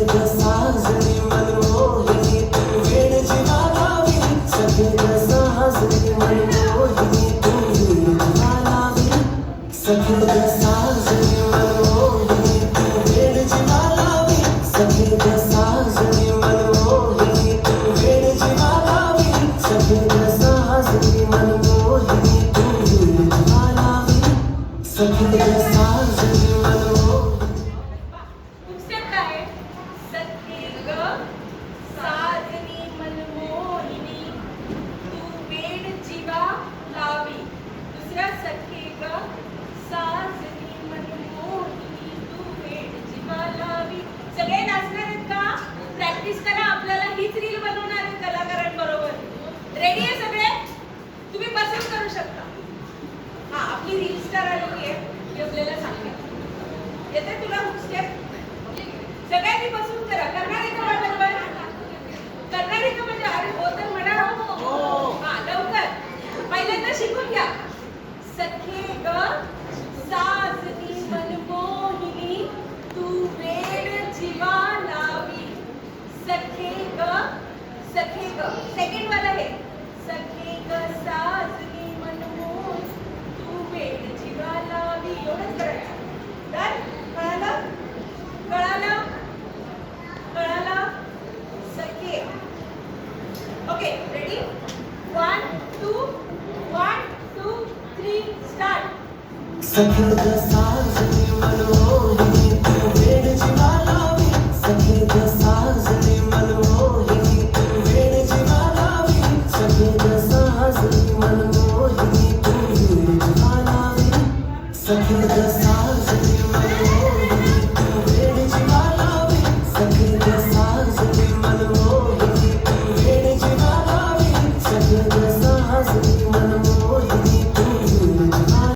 ग साजणी मनमोहिनी तू वेळ जीवा लावी सखे ग साजणी मनमोहिनी तू वेळ जीवा लावी सखे ग साजणी मनमोहिनी तू वेळ जीवा लावी सखे ग साजणी मनमोहिनी तू वेळ जीवा लावी सखे ग साजणी मनमोहिनी तू वेळ जीवा लावी सखे ग साजणी मनमोहिनी तुमचे काय सखे ग साजनी मनमोहिनी तू वेड जीवा लावी दुसरा सखे ग साजनी मनमोहिनी तू वेड जीवा लावी सगळे नाचणार आहेत का प्रॅक्टिस करा आपल्याला हीच रील बनवणार आहे कलाकारांबरोबर रेडी आहे सगळे तुम्ही पसंत करू शकता हा आपली रील स्टार आलेली आहे मी आपल्याला सांगते येते तुला हुक स्टेप सगळ्यांनी बसून करा करणार आहे का बरोबर करणार आहे का म्हणजे अरे हो तर म्हणा हा लवकर पहिल्यांदा शिकून घ्या सखे ग साजनी मनमोहिनी तू वेड जीवा लावी सखे ग सेकंड वाला आहे सखे ग साजनी मनमोहिनी तू वेड जीवा लावी एवढंच करायचं डन कळालं कळालं कळालं सखे ओके रेडी 1 2 1 2 3 स्टार्ट सखे ग साजणी मनमोहिनी तू वेळ जीवा लावी सखे ग साजणी मनमोहिनी तू वेळ जीवा लावी सखे ग साजणी मनमोहिनी तू वेळ जीवा लावी सखे ग साजणी मनमोहिनी तू वेळ जीवा लावी सखे ग